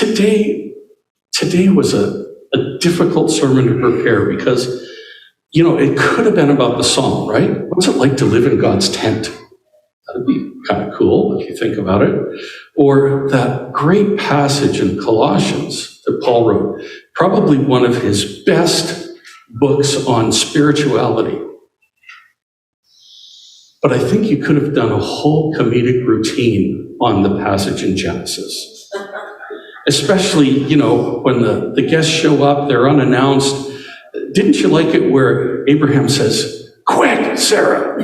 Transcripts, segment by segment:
today was a difficult sermon to prepare because, it could have been about the psalm, right? What's it like to live in God's tent? That'd be kind of cool if you think about it. Or that great passage in Colossians that Paul wrote, probably one of his best books on spirituality. But I think you could have done a whole comedic routine on the passage in Genesis. Especially, when the guests show up, they're unannounced. Didn't you like it where Abraham says, "Quick, Sarah,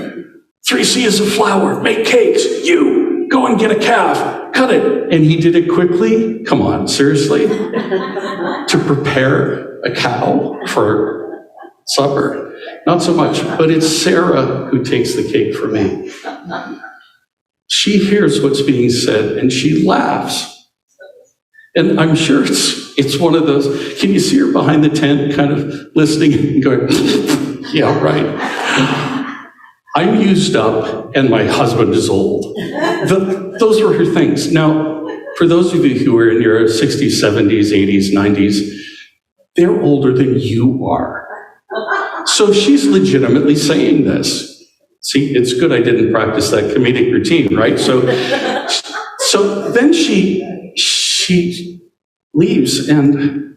3 seahs of flour, make cakes. You, go and get a calf, cut it." And he did it quickly. Come on, seriously? To prepare a cow for supper? Not so much, but it's Sarah who takes the cake for me. She hears what's being said and she laughs. And I'm sure it's one of those, can you see her behind the tent kind of listening and going, yeah, right. I'm used up and my husband is old. Those were her things. Now, for those of you who are in your 60s, 70s, 80s, 90s, they're older than you are. So she's legitimately saying this. See, it's good I didn't practice that comedic routine, right? So then she leaves, and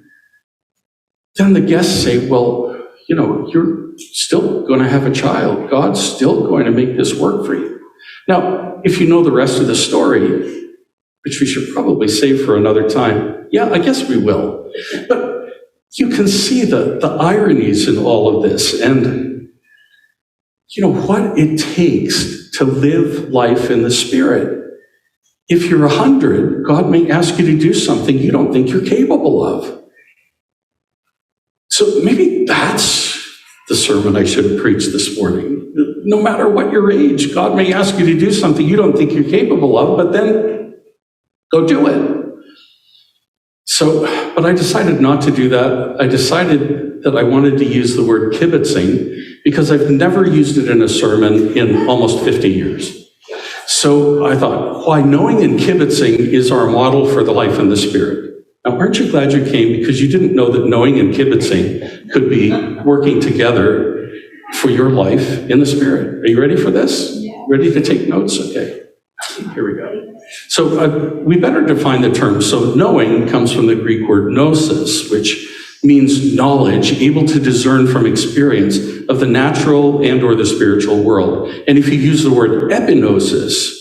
then the guests say, well, you're still going to have a child. God's still going to make this work for you. Now, if you know the rest of the story, which we should probably save for another time, yeah, I guess we will. But you can see the ironies in all of this, and what it takes to live life in the Spirit. If you're 100, God may ask you to do something you don't think you're capable of. So maybe that's the sermon I should preach this morning. No matter what your age, God may ask you to do something you don't think you're capable of, but then go do it. But I decided not to do that. I decided that I wanted to use the word kibitzing because I've never used it in a sermon in almost 50 years. So I thought, why knowing and kibitzing is our model for the life in the Spirit. Now, aren't you glad you came? Because you didn't know that knowing and kibitzing could be working together for your life in the Spirit. Are you ready for this? Yeah. Ready to take notes? Okay, here we go. So we better define the term. So knowing comes from the Greek word gnosis, which means knowledge, able to discern from experience of the natural and or the spiritual world. And if you use the word epignosis,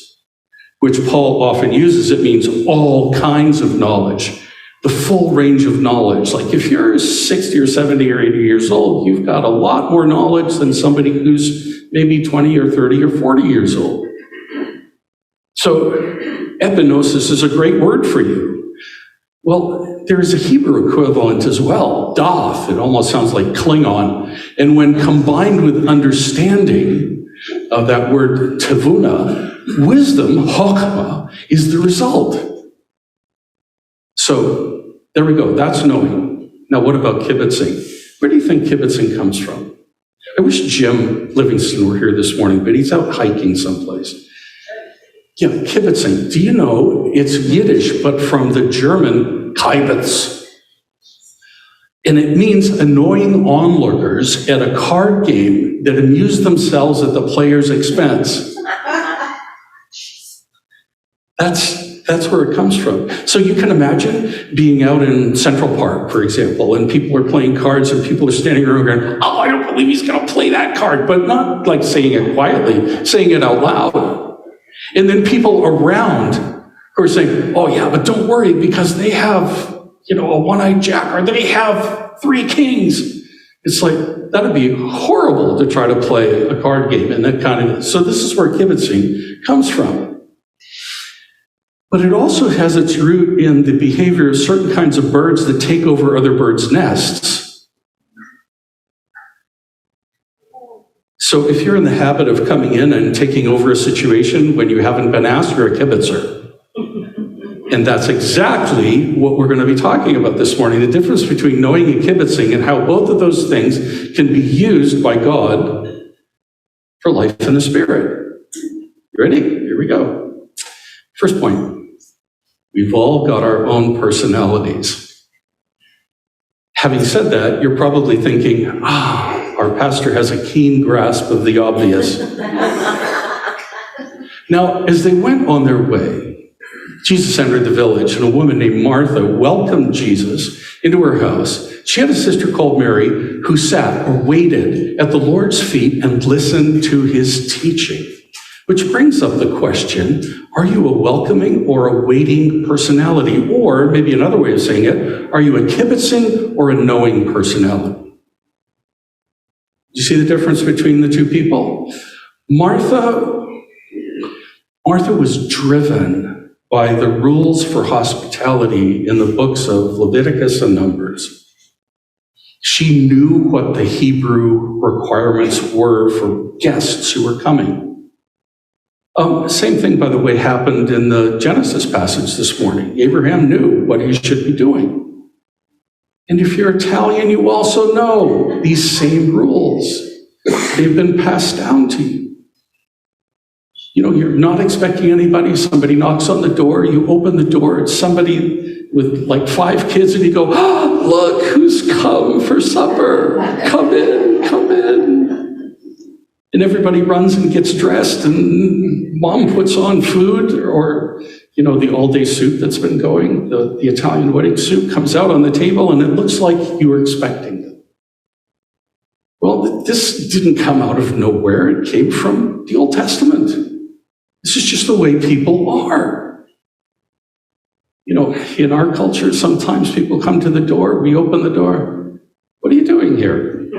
which Paul often uses, it means all kinds of knowledge, the full range of knowledge. Like if you're 60 or 70 or 80 years old, you've got a lot more knowledge than somebody who's maybe 20 or 30 or 40 years old. So epignosis is a great word for you. Well, there's a Hebrew equivalent as well, Doth. It almost sounds like Klingon. And when combined with understanding of that word tavuna, wisdom, chokmah, is the result. So there we go. That's knowing. Now, what about kibitzing? Where do you think kibitzing comes from? I wish Jim Livingston were here this morning, but he's out hiking someplace. Yeah, kibitzing. Do you know it's Yiddish, but from the German Kibitz? And it means annoying onlookers at a card game that amuse themselves at the player's expense. That's where it comes from. So you can imagine being out in Central Park, for example, and people are playing cards and people are standing around going, oh, I don't believe he's going to play that card, but not like saying it quietly, saying it out loud. And then people around who are saying, oh yeah, but don't worry because they have, a one-eyed jack or they have 3 kings. It's like, that'd be horrible to try to play a card game and that kind of, so this is where kibitzing comes from. But it also has its root in the behavior of certain kinds of birds that take over other birds' nests. So if you're in the habit of coming in and taking over a situation when you haven't been asked, you're a kibitzer. And that's exactly what we're going to be talking about this morning, the difference between knowing and kibitzing and how both of those things can be used by God for life in the Spirit. You ready? Here we go. First point. We've all got our own personalities. Having said that, you're probably thinking, our pastor has a keen grasp of the obvious. Now, as they went on their way, Jesus entered the village, and a woman named Martha welcomed Jesus into her house. She had a sister called Mary who sat or waited at the Lord's feet and listened to his teaching. Which brings up the question, are you a welcoming or a waiting personality? Or maybe another way of saying it, are you a kibitzing or a knowing personality? Do you see the difference between the two people? Martha was driven by the rules for hospitality in the books of Leviticus and Numbers. She knew what the Hebrew requirements were for guests who were coming. Same thing, by the way, happened in the Genesis passage this morning. Abraham knew what he should be doing. And if you're Italian, you also know these same rules. They've been passed down to you. You know, you're not expecting anybody. Somebody knocks on the door. You open the door. It's somebody with like 5 kids, and you go, look who's come for supper. Come in, come in. And everybody runs and gets dressed, and mom puts on food, or, you know, the all-day soup that's been going, the Italian wedding soup comes out on the table, and it looks like you were expecting it. Well, this didn't come out of nowhere. It came from the Old Testament. This is just the way people are. You know, in our culture, sometimes people come to the door, we open the door. What are you doing here?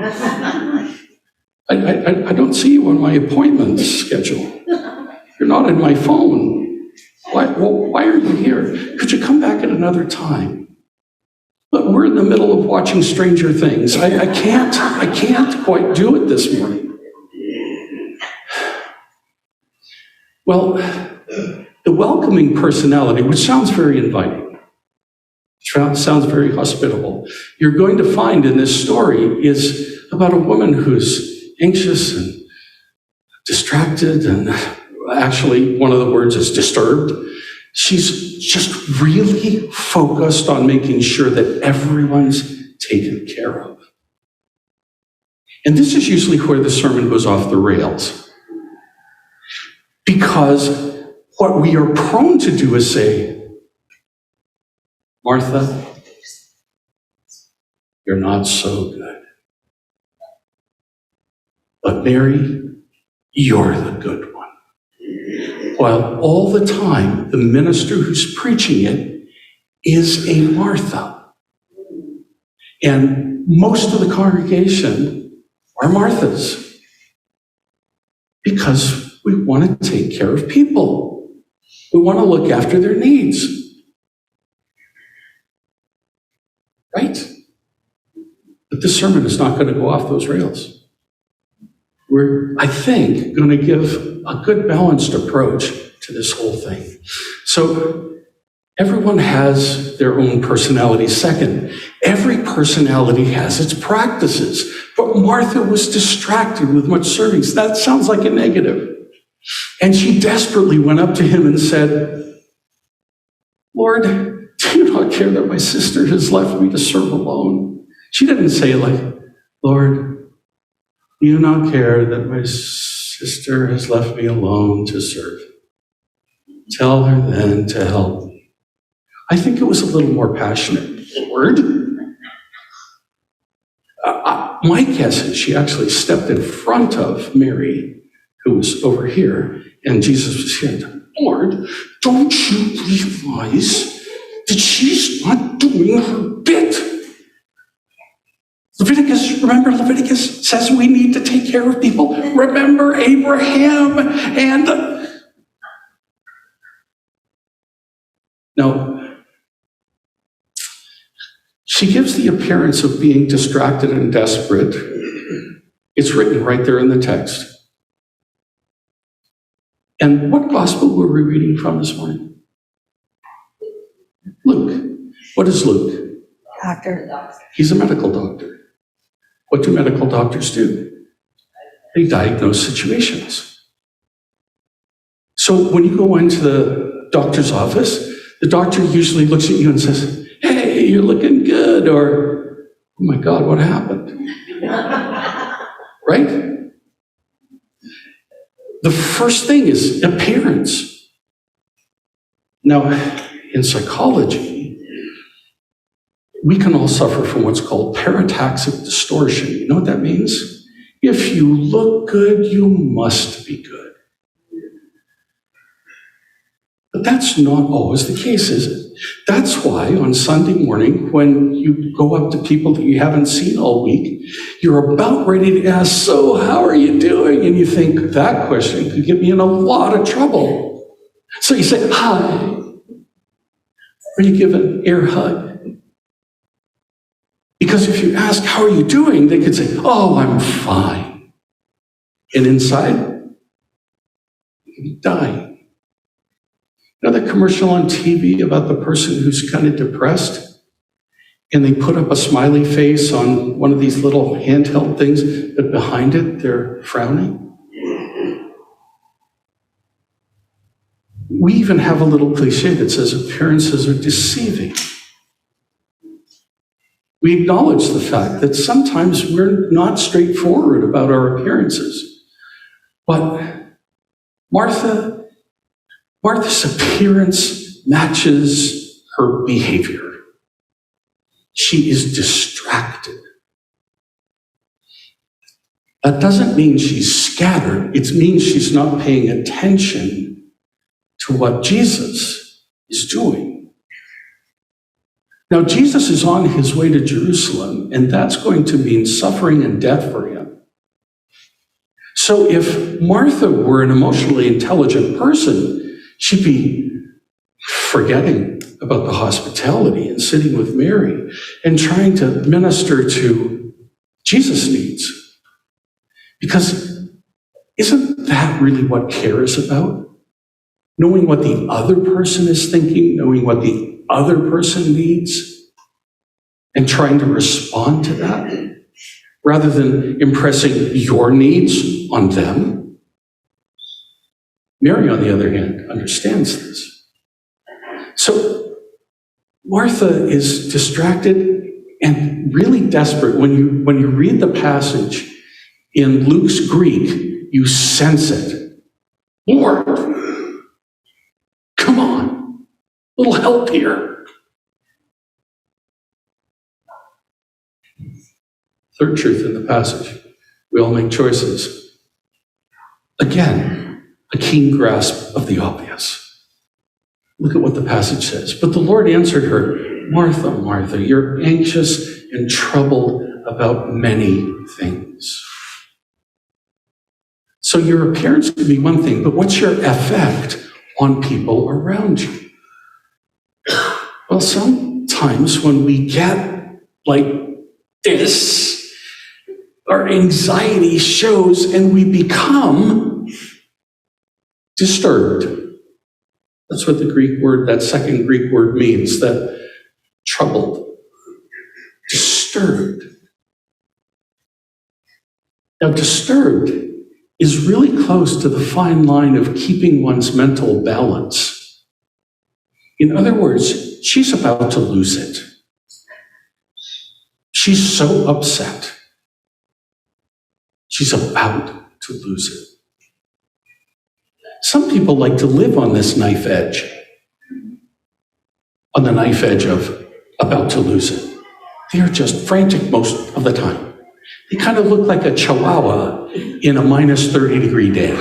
I don't see you on my appointment schedule. You're not in my phone. Why are you here? Could you come back at another time? Look, we're in the middle of watching Stranger Things. I can't quite do it this morning. Well, the welcoming personality, which sounds very inviting, sounds very hospitable, you're going to find in this story is about a woman who's anxious and distracted, and actually one of the words is disturbed. She's just really focused on making sure that everyone's taken care of. And this is usually where the sermon goes off the rails. Because what we are prone to do is say, Martha, you're not so good. But Mary, you're the good one. While all the time, the minister who's preaching it is a Martha. And most of the congregation are Marthas. Because we want to take care of people. We want to look after their needs. Right? But this sermon is not going to go off those rails. We're, I think, going to give a good balanced approach to this whole thing. So everyone has their own personality. Second, every personality has its practices. But Martha was distracted with much serving. So that sounds like a negative. And she desperately went up to him and said, Lord, do you not care that my sister has left me to serve alone? She didn't say like, Lord, do you not care that my sister has left me alone to serve? Tell her then to help me. I think it was a little more passionate. Lord? My guess is she actually stepped in front of Mary, who was over here, and Jesus was here. Lord, don't you realize that she's not doing her bit? Remember Leviticus says we need to take care of people. Remember Abraham and... No. She gives the appearance of being distracted and desperate. It's written right there in the text. And what gospel were we reading from this morning? Luke. What is Luke? Doctor. He's a medical doctor. What do medical doctors do? They diagnose situations. So when you go into the doctor's office, The doctor usually looks at you and says, "Hey, you're looking good," or, "Oh my God, what happened?" Right? The first thing is appearance. Now, in psychology, we can all suffer from what's called parataxic distortion. You know what that means? If you look good, you must be good. But that's not always the case, is it? That's why on Sunday morning, when you go up to people that you haven't seen all week, you're about ready to ask, "So how are you doing?" And you think, that question could get me in a lot of trouble. So you say, "Hi," or you give an air hug. Because if you ask, "How are you doing?" they could say, "Oh, I'm fine." And inside, you could be dying. You know that commercial on TV about the person who's kind of depressed? And they put up a smiley face on one of these little handheld things, but behind it, they're frowning. We even have a little cliche that says appearances are deceiving. We acknowledge the fact that sometimes we're not straightforward about our appearances. But Martha's appearance matches her behavior. She is distracted. That doesn't mean she's scattered. It means she's not paying attention to what Jesus is doing. Now, Jesus is on his way to Jerusalem, and that's going to mean suffering and death for him. So if Martha were an emotionally intelligent person, she'd be forgetting about the hospitality and sitting with Mary and trying to minister to Jesus' needs. Because isn't that really what care is about? Knowing what the other person is thinking, knowing what the other person needs, and trying to respond to that, rather than impressing your needs on them. Mary, on the other hand, understands this. So Martha is distracted and really desperate. When you read the passage in Luke's Greek, you sense it. "Lord, come on, a little help here." Third truth in the passage: we all make choices. Again, a keen grasp of the obvious. Look at what the passage says. "But the Lord answered her, 'Martha, Martha, you're anxious and troubled about many things.'" So your appearance can be one thing, but what's your effect on people around you? Well, sometimes when we get like this, our anxiety shows and we become disturbed. That's what the Greek word, that second Greek word means, that troubled, disturbed. Now, disturbed is really close to the fine line of keeping one's mental balance. In other words, she's about to lose it. She's so upset. She's about to lose it. Some people like to live on this knife edge, on the knife edge of about to lose it. They are just frantic most of the time. They kind of look like a chihuahua in a minus 30-degree day.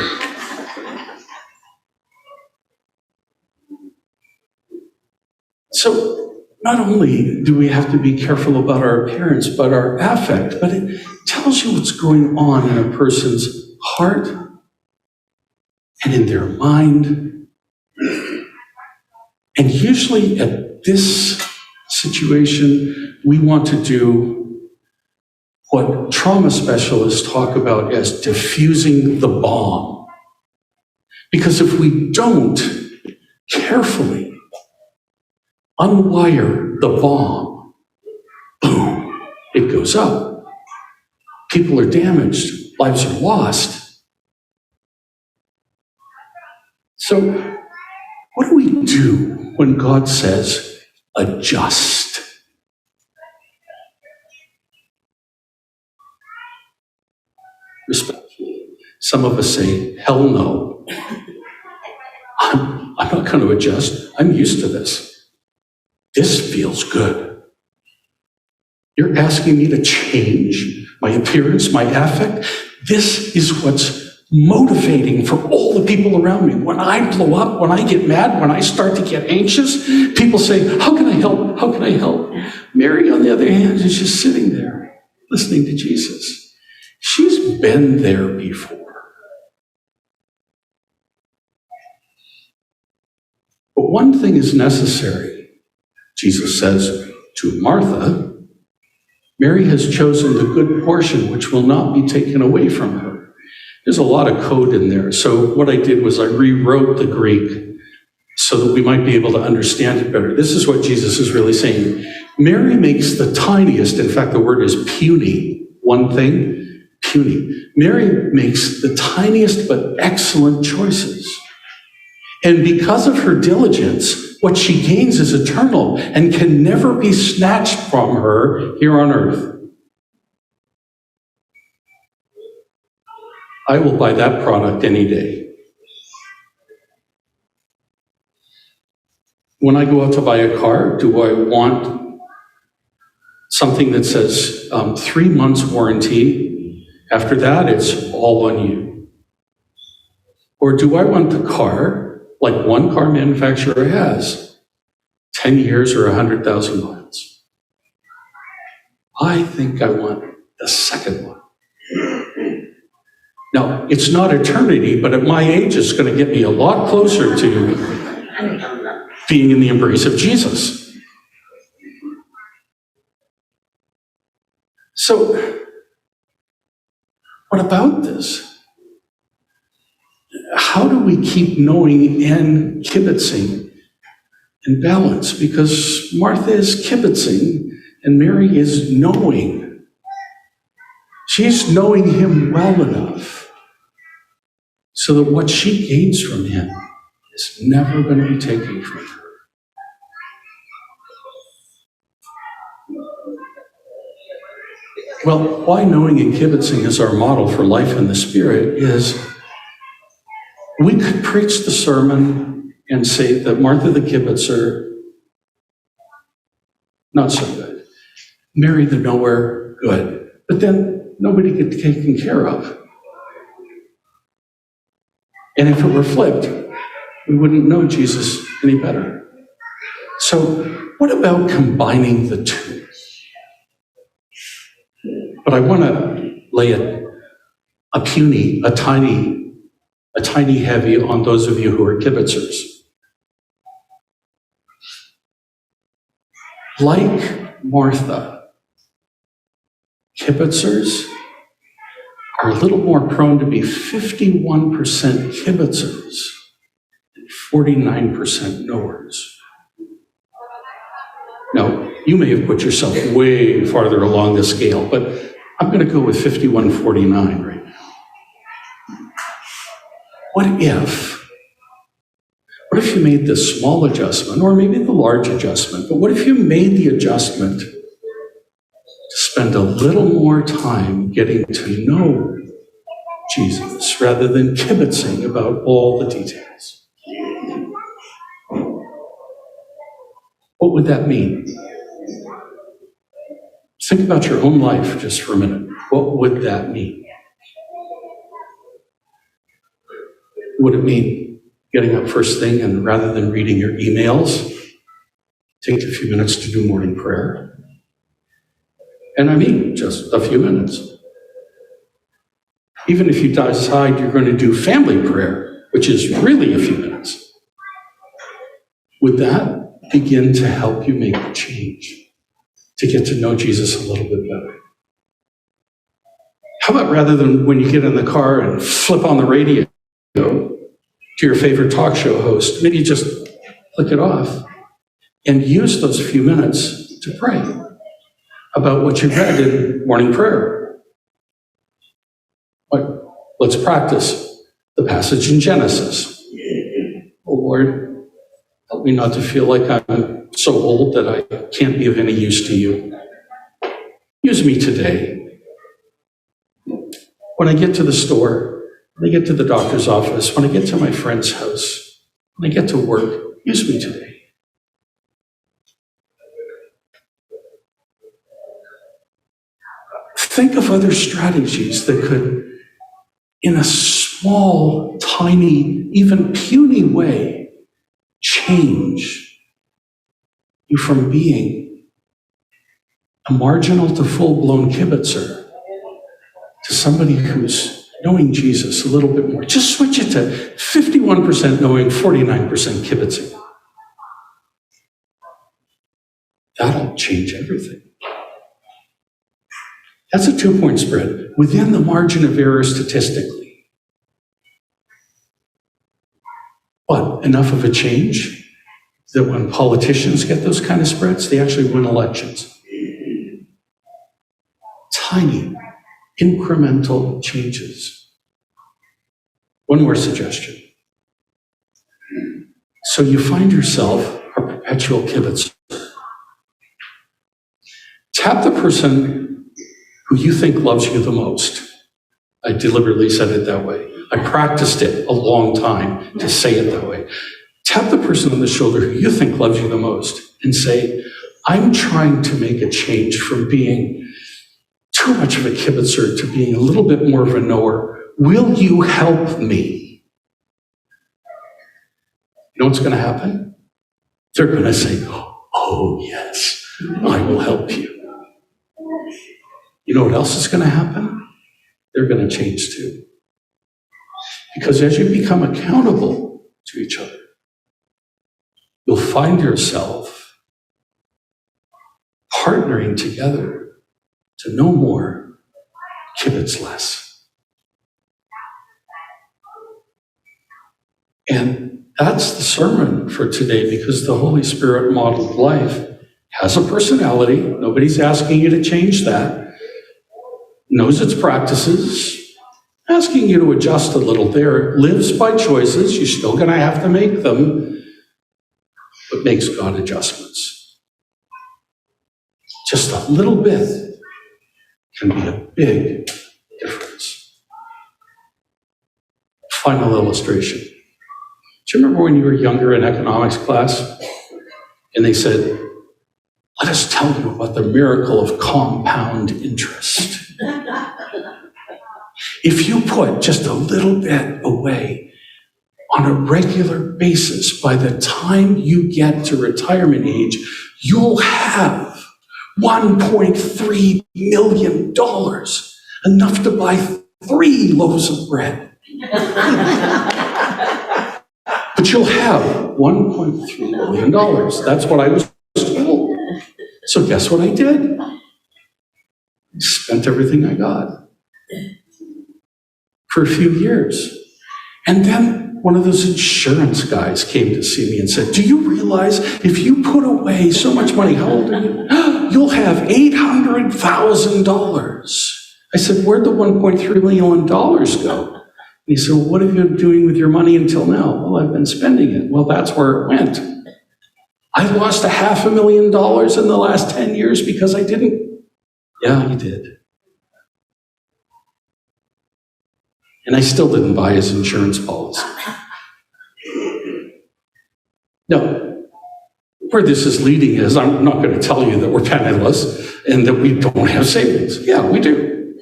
So not only do we have to be careful about our appearance, but our affect, but it tells you what's going on in a person's heart and in their mind. And usually at this situation, we want to do what trauma specialists talk about as diffusing the bomb. Because if we don't carefully unwire the bomb, boom, it goes up. People are damaged, lives are lost. So What do we do when God says, adjust? Respectfully, some of us say, hell no. I'm not going to adjust. I'm used to this. This feels good. You're asking me to change my appearance, my affect? This is what's motivating for all the people around me. When I blow up, when I get mad, when I start to get anxious, people say, how can I help? How can I help? Mary, on the other hand, is just sitting there listening to Jesus. She's been there before. But one thing is necessary, Jesus says to Martha. Mary has chosen the good portion which will not be taken away from her. There's a lot of code in there. So what I did was I rewrote the Greek so that we might be able to understand it better. This is what Jesus is really saying. Mary makes the tiniest, in fact, the word is puny, one thing, puny. Mary makes the tiniest but excellent choices. And because of her diligence, what she gains is eternal and can never be snatched from her here on earth. I will buy that product any day. When I go out to buy a car, do I want something that says 3 months warranty? After that, it's all on you. Or do I want the car like one car manufacturer has, 10 years or 100,000 miles? I think I want the second one. Now, it's not eternity, but at my age, it's going to get me a lot closer to being in the embrace of Jesus. So, what about this? How do we keep knowing and kibitzing in balance? Because Martha is kibitzing and Mary is knowing. She's knowing him well enough so that what she gains from him is never going to be taken from her. Well, why knowing and kibitzing is our model for life in the Spirit is we could preach the sermon and say that Martha the kibitzer, not so good. Mary the knower, good. But then nobody gets taken care of. And if it were flipped, we wouldn't know Jesus any better. So what about combining the two? But I want to lay a tiny heavy on those of you who are kibitzers. Like Martha, kibitzers are a little more prone to be 51% kibitzers and 49% knowers. Now, you may have put yourself way farther along the scale, but I'm going to go with 51-49 right now. What if you made the small adjustment, or maybe the large adjustment, but what if you made the adjustment to spend a little more time getting to know Jesus rather than kibitzing about all the details? What would that mean? Think about your own life just for a minute. What would that mean? Would it mean getting up first thing and rather than reading your emails, take a few minutes to do morning prayer? And I mean just a few minutes. Even if you decide you're going to do family prayer, which is really a few minutes, would that begin to help you make a change to get to know Jesus a little bit better? How about rather than when you get in the car and flip on the radio to your favorite talk show host, maybe just click it off and use those few minutes to pray about what you read in morning prayer. Let's practice the passage in Genesis. Oh Lord, Help me not to feel like I'm so old that I can't be of any use to you. Use me today. When I get to the store, when I get to the doctor's office, when I get to my friend's house, when I get to work, use me today. Think of other strategies that could, in a small, tiny, even puny way, change you from being a marginal to full-blown kibitzer to somebody who's knowing Jesus a little bit more. Just switch it to 51% knowing, 49% kibitzing. That'll change everything. That's a 2-point spread within the margin of error statistically. But enough of a change that when politicians get those kind of spreads, they actually win elections. Tiny, incremental changes. One more suggestion. So you find yourself a perpetual kibitzer. Tap the person who you think loves you the most. I deliberately said it that way. I practiced it a long time to say it that way. Tap the person on the shoulder who you think loves you the most and say, I'm trying to make a change from being too much of a kibitzer to being a little bit more of a knower. Will you help me? You know what's going to happen? They're going to say, oh yes, I will help you. You know what else is going to happen? They're going to change too. Because as you become accountable to each other, you'll find yourself partnering together to know more, kibitz less. And that's the sermon for today, because the Holy Spirit modeled life has a personality. Nobody's asking you to change that. Knows its practices, asking you to adjust a little there. Lives by choices. You're still going to have to make them, but makes God adjustments. Just a little bit can be a big difference. Final illustration. Do you remember when you were younger in economics class and they said, let us tell you about the miracle of compound interest? If you put just a little bit away on a regular basis, by the time you get to retirement age, you'll have $1.3 million, enough to buy 3 loaves of bread. But you'll have $1.3 million. That's what I was told. So guess what I did? Spent everything I got for a few years. And then one of those insurance guys came to see me and said, do you realize if you put away so much money, how old are you? You'll have $800,000. I said, where'd the $1.3 million go? And he said, well, what have you been doing with your money until now? Well, I've been spending it. Well, that's where it went. I lost $500,000 in the last 10 years because I didn't. Yeah, you did. And I still didn't buy his insurance policy. Now, where this is leading is, I'm not going to tell you that we're penniless and that we don't have savings. Yeah, we do.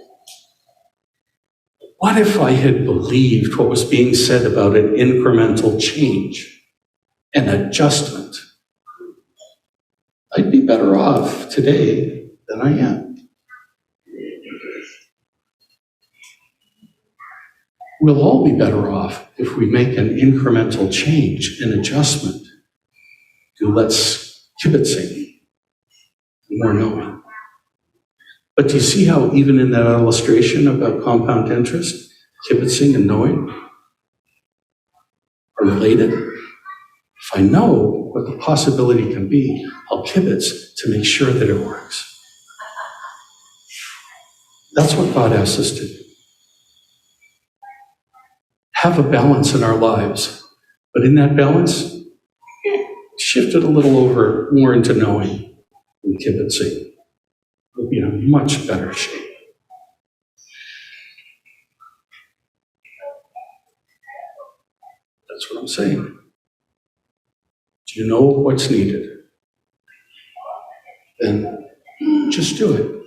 What if I had believed what was being said about an incremental change, an adjustment? I'd be better off today than I am. We'll all be better off if we make an incremental change, an adjustment. Do less kibitzing, more knowing. But do you see how even in that illustration about compound interest, kibitzing and knowing are related? If I know what the possibility can be, I'll kibitz to make sure that it works. That's what God asks us to do. Have a balance in our lives. But in that balance, shifted a little over more into knowing and kibitzing, we'll be in a much better shape. That's what I'm saying. Do you know what's needed? Then just do it.